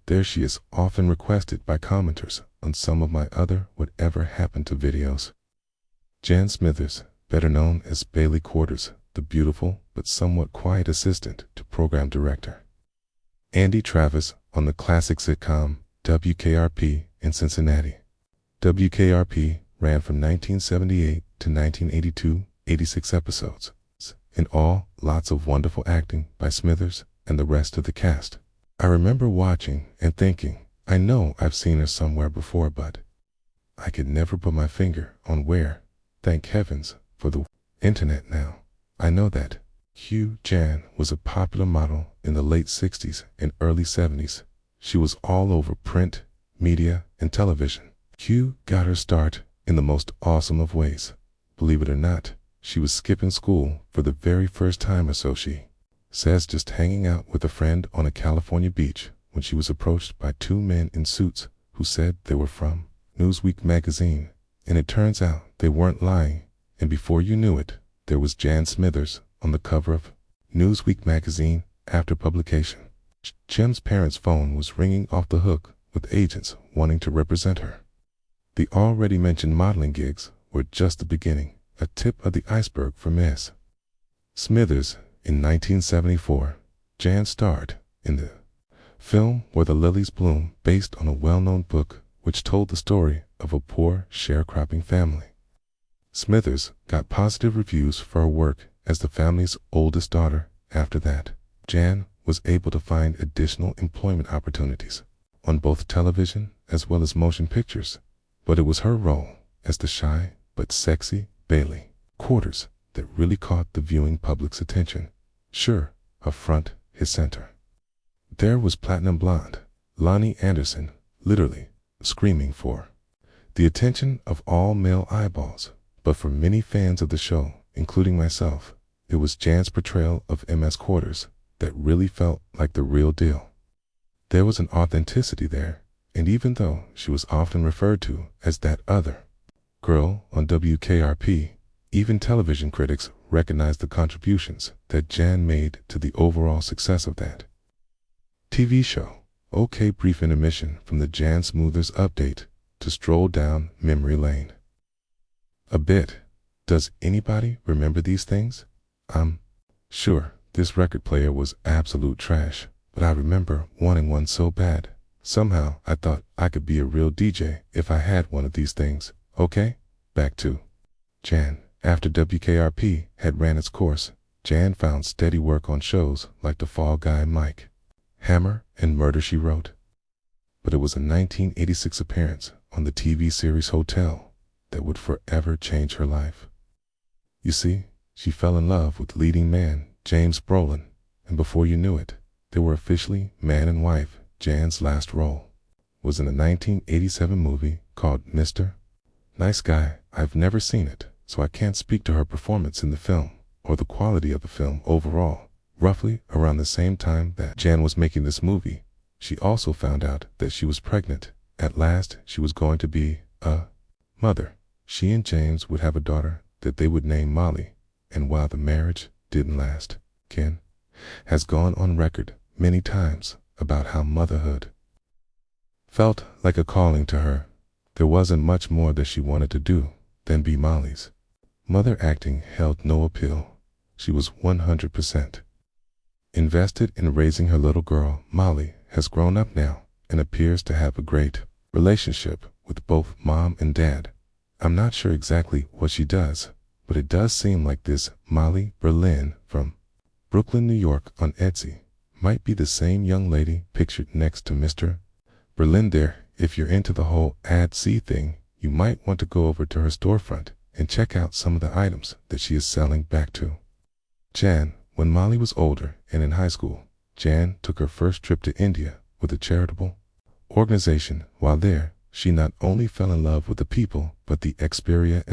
There she is, often requested by commenters on some of my other Whatever Happened to videos. Jan Smithers, better known as Bailey Quarters, the beautiful but somewhat quiet assistant to program director Andy Travis on the classic sitcom WKRP in Cincinnati. WKRP ran from 1978 to 1982, 86 episodes. In all, lots of wonderful acting by Smithers and the rest of the cast. I remember watching and thinking, I know I've seen her somewhere before, but I could never put my finger on where. Thank heavens for the internet now. I know that Jan was a popular model in the late 60s and early 70s. She was all over print, media, and television. Got her start in the most awesome of ways. Believe it or not, she was skipping school for the very first time or so. She says just hanging out with a friend on a California beach when she was approached by two men in suits who said they were from Newsweek magazine. And it turns out they weren't lying, and before you knew it, there was Jan Smithers on the cover of Newsweek magazine after publication. Jim's parents' phone was ringing off the hook with agents wanting to represent her. The already mentioned modeling gigs were just the beginning, a tip of the iceberg for Ms. Smithers. In 1974, Jan starred in the film Where the Lilies Bloom, based on a well-known book which told the story of a poor sharecropping family. Smithers got positive reviews for her work as the family's oldest daughter. After that, Jan was able to find additional employment opportunities on both television as well as motion pictures, but it was her role as the shy but sexy Bailey Quarters that really caught the viewing public's attention. Sure, her front, his center. There was platinum blonde Lonnie Anderson, literally screaming for the attention of all male eyeballs, but for many fans of the show, including myself, it was Jan's portrayal of Ms. Quarters that really felt like the real deal. There was an authenticity there, and even though she was often referred to as that other girl on WKRP, even television critics recognized the contributions that Jan made to the overall success of that TV show. Okay, brief intermission from the Jan Smithers update to stroll down memory lane a bit. Does anybody remember these things? I'm sure this record player was absolute trash, but I remember wanting one so bad. Somehow I thought I could be a real DJ if I had one of these things. Okay, back to Jan. After WKRP had ran its course, Jan found steady work on shows like The Fall Guy, Mike Hammer, and Murder, She Wrote. But it was a 1986 appearance on the TV series Hotel that would forever change her life. You see, she fell in love with leading man James Brolin, and before you knew it, they were officially man and wife. Jan's last role was in a 1987 movie called Mr. Nice Guy. I've never seen it, so I can't speak to her performance in the film or the quality of the film overall. Roughly around the same time that Jan was making this movie, she also found out that she was pregnant. At last, she was going to be a mother. She and James would have a daughter that they would name Molly, and while the marriage didn't last, Ken has gone on record many times about how motherhood felt like a calling to her. There wasn't much more that she wanted to do than be Molly's mother. Acting held no appeal. She was 100% invested in raising her little girl. Molly has grown up now and appears to have a great relationship with both mom and dad. I'm not sure exactly what she does, but it does seem like this Molly Berlin from Brooklyn, New York on Etsy might be the same young lady pictured next to Mr. Berlin there. If you're into the whole ad-see thing, you might want to go over to her storefront and check out some of the items that she is selling. Back to Jan. When Molly was older and in high school, Jan took her first trip to India with a charitable organization. While there, she not only fell in love with the people, but the experience.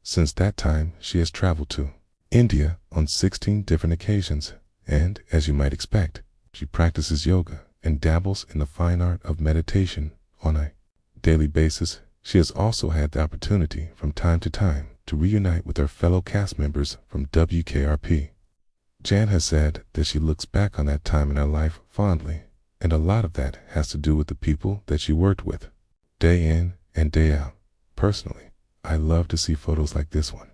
Since that time, she has traveled to India on 16 different occasions, and, as you might expect, she practices yoga and dabbles in the fine art of meditation on a daily basis. She has also had the opportunity from time to time to reunite with her fellow cast members from WKRP. Jan has said that she looks back on that time in her life fondly, And a lot of that has to do with the people that she worked with, day in and day out. Personally, I love to see photos like this one.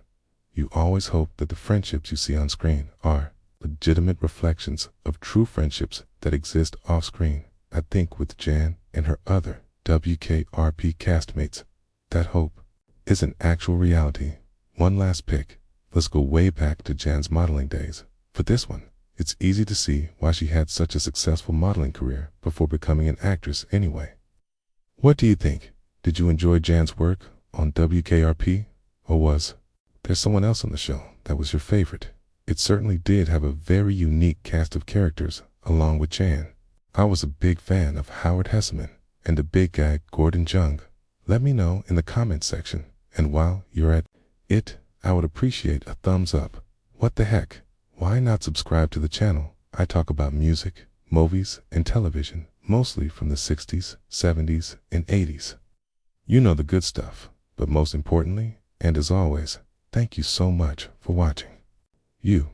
You always hope that the friendships you see on screen are legitimate reflections of true friendships that exist off screen. I think with Jan and her other WKRP castmates, that hope is an actual reality. One last pick. Let's go way back to Jan's modeling days. For this one, it's easy to see why she had such a successful modeling career before becoming an actress anyway. What do you think? Did you enjoy Jan's work on WKRP? Or was there someone else on the show that was your favorite? It certainly did have a very unique cast of characters along with Jan. I was a big fan of Howard Hesseman and the big guy Gordon Jung. Let me know in the comments section. And while you're at it, I would appreciate a thumbs up. What the heck? Why not subscribe to the channel? I talk about music, movies, and television, mostly from the 60s, 70s, and 80s. You know the good stuff, but most importantly, and as always, thank you so much for watching. You